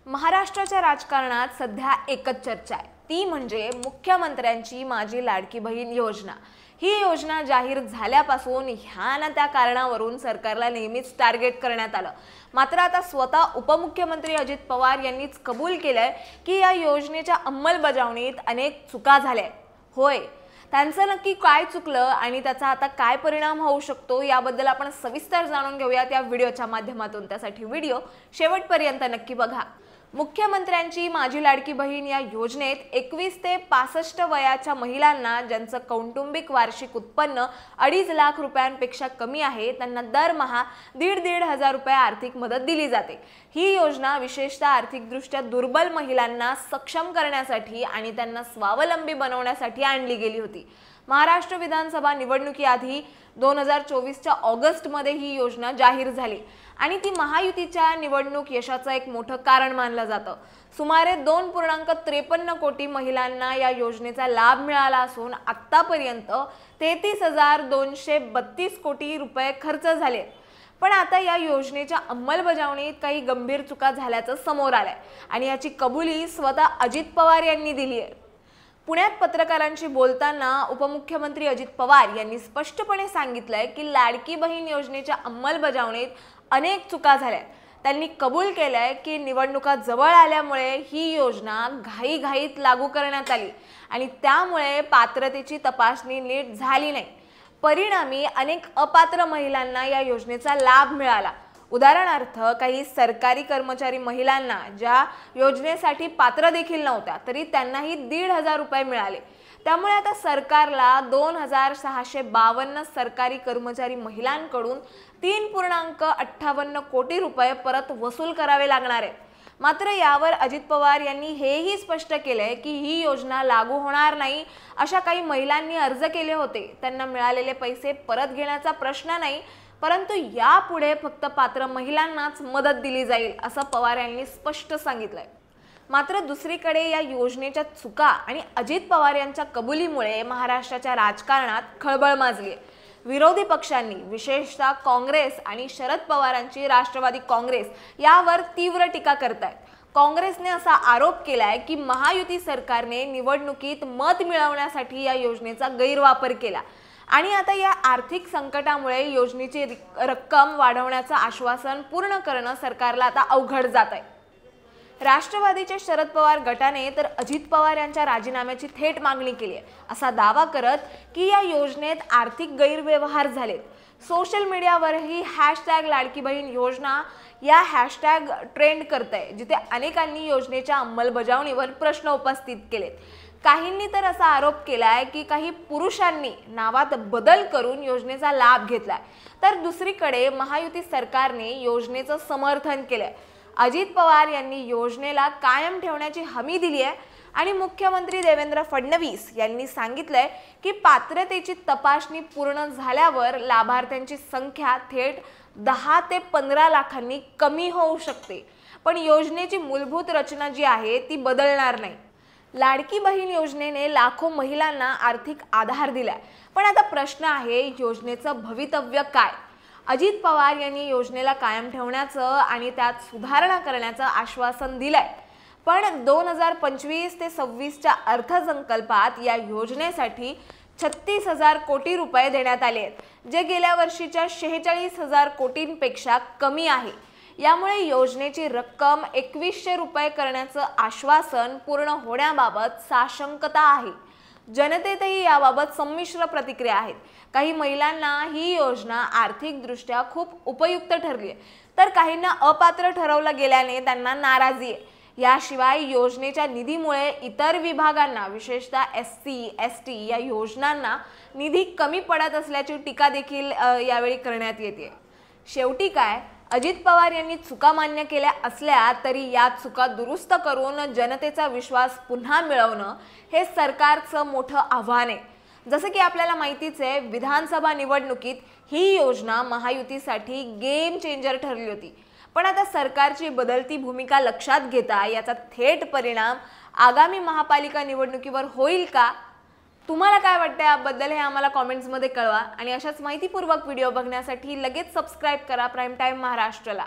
महाराष्ट्राच्या राजकारणात सध्या एकच चर्चा आहे, ती म्हणजे मुख्यमंत्र्यांची माझी लाडकी बहीण योजना। ही योजना जाहीर झाल्यापासून ह्या ना त्या कारणावरून सरकारला नेहमीच टार्गेट करण्यात आलं। मात्र आता स्वतः उपमुख्यमंत्री अजित पवार यांनीच कबूल केलंय की या योजनेच्या अंमलबजावणीत अनेक चुका झाल्या। होय, त्यांचं नक्की काय चुकलं आणि त्याचा आता काय परिणाम होऊ शकतो याबद्दल आपण सविस्तर जाणून घेऊयात या व्हिडिओच्या माध्यमातून। त्यासाठी व्हिडिओ शेवटपर्यंत नक्की बघा। मुख्यमंत्र्यांची माझी लाडकी बहीण या योजनेत 21 ते 65 वयाच्या महिलांना ज्यांचं कौटुंबिक वार्षिक उत्पन्न 2.5 लाख रुपयांपेक्षा कमी आहे त्यांना दरमहा 1.5 हजार रुपये आर्थिक मदत दिली जाते। ही योजना विशेषतः आर्थिकदृष्ट्या दुर्बल महिलांना सक्षम करण्यासाठी आणि त्यांना स्वावलंबी बनवण्यासाठी आणली गेली होती। महाराष्ट्र विधानसभा निवडणुकीआधी 2024च्या ऑगस्टमध्ये ही योजना जाहीर झाली आणि ती महायुतीच्या निवडणूक यशाचं एक मोठं कारण मानलं जातं। सुमारे 2.53 कोटी महिलांना या योजनेचा लाभ मिळाला असून आतापर्यंत 33,232 कोटी रुपये खर्च झाले। पण आता या योजनेच्या अंमलबजावणीत काही गंभीर चुका झाल्याचं समोर आलंय आणि याची कबुली स्वतः अजित पवार यांनी दिली आहे। पुण्यात पत्रकारांशी बोलताना उपमुख्यमंत्री अजित पवार यांनी स्पष्टपणे सांगितलंय की लाडकी बहीण योजनेच्या अंमलबजावणीत अनेक चुका झाल्या। त्यांनी कबूल केलंय की निवडणुका जवळ आल्यामुळे ही योजना घाईघाईत लागू करण्यात आली आणि त्यामुळे पात्रतेची तपासणी नीट झाली नाही। परिणामी अनेक अपात्र महिलांना या योजनेचा लाभ मिळाला। उदाहरणार्थ, काही सरकारी कर्मचारी महिलांना ज्या योजनेसाठी पात्र देखील नव्हत्या तरी त्यांनाही 1.5 हजार रुपये मिळाले। त्यामुळे आता सरकारला 2,652 सरकारी कर्मचारी महिलांकडून 3.58 कोटी रुपये परत वसूल करावे लागणार आहेत। मात्र यावर अजित पवार यांनी हेही स्पष्ट केलंय की ही योजना लागू होणार नाही। अशा काही महिलांनी अर्ज केले होते, त्यांना मिळालेले पैसे परत घेण्याचा प्रश्न नाही, परंतु यापुढे फक्त पात्र महिलांनाच मदत दिली जाईल असं पवार यांनी स्पष्ट सांगितलंय। मात्र दुसरीकडे या योजनेच्या चुका आणि अजित पवार यांच्या कबुलीमुळे महाराष्ट्राच्या राजकारणात खळबळ माजली आहे। विरोधी पक्षांनी विशेषतः काँग्रेस आणि शरद पवारांची राष्ट्रवादी काँग्रेस यावर तीव्र टीका करतायत। काँग्रेसने असा आरोप केलाय की महायुती सरकारने निवडणुकीत मत मिळवण्यासाठी या योजनेचा गैरवापर केला आणि आता या आर्थिक संकटामुळे योजनेची रक्कम वाढवण्याचं आश्वासन पूर्ण करणं सरकारला आता अवघड जात आहे। राष्ट्रवादीच्या शरद पवार गटाने तर अजित पवार यांच्या राजीनाम्याची थेट मागणी केली आहे, असा दावा करत की या योजनेत आर्थिक गैरव्यवहार झालेत। सोशल मीडियावरही #लाडकी बहीण योजना या हॅशटॅग ट्रेंड करतंय, जिथे अनेकांनी योजनेच्या अंमलबजावणीवर प्रश्न उपस्थित केलेत। काहींनी तर असा आरोप केलाय की काही पुरुषांनी नावात बदल करून योजनेचा लाभ घेतलाय, तर दुसरीकडे महायुती सरकारने योजनेचं समर्थन केलंय। अजित पवार यांनी योजनेला कायम ठेवण्याची हमी दिली आहे आणि मुख्यमंत्री देवेंद्र फडणवीस यांनी सांगितलंय की पात्रतेची तपासणी पूर्ण झाल्यावर लाभार्थ्यांची संख्या थेट 10 ते 15 लाखांनी कमी होऊ शकते, पण योजनेची मूलभूत रचना जी आहे ती बदलणार नाही। लाडकी बहीण योजनेने लाखो महिलांना आर्थिक आधार दिलाय, पण आता प्रश्न आहे योजनेचं भवितव्य काय? अजित पवार यांनी योजनेला कायम ठेवण्याचं आणि त्यात सुधारणा करण्याचं आश्वासन दिलंय, पण 2025 ते 26च्या अर्थसंकल्पात या योजनेसाठी 36,000 कोटी रुपये देण्यात आले आहेत, जे गेल्या वर्षीच्या 46,000 कोटींपेक्षा कमी आहे। यामुळे योजनेची रक्कम 2100 रुपये करण्याचं आश्वासन पूर्ण होण्याबाबत साशंकता आहे। जनतेतही याबाबत संमिश्र प्रतिक्रिया आहेत। काही महिलांना ही योजना आर्थिकदृष्ट्या खूप उपयुक्त ठरली आहे, तर काहींना अपात्र ठरवलं गेल्याने त्यांना नाराजी आहे। याशिवाय योजनेच्या निधीमुळे इतर विभागांना विशेषतः SC, ST या योजनांना निधी कमी पडत असल्याची टीका देखील यावेळी करण्यात येते। शेवटी काय, अजित पवार यांनी चुका मान्य केल्या असल्या तरी या चुका दुरुस्त करून जनतेचा विश्वास पुन्हा मिळवणं हे सरकारचं मोठं आव्हान आहे। जसं की आपल्याला माहितीच आहे, विधानसभा निवडणुकीत ही योजना महायुतीसाठी गेम चेंजर ठरली होती, पण आता सरकारची बदलती भूमिका लक्षात घेता याचा थेट परिणाम आगामी महापालिका निवडणुकीवर होईल का? तुम्हाला काय वाटतं याबद्दल हे आम्हाला कमेंट्समध्ये कळवा आणि अशाच माहितीपूर्वक व्हिडिओ बघण्यासाठी लगेच सबस्क्राइब करा प्राईम टाइम महाराष्ट्रला।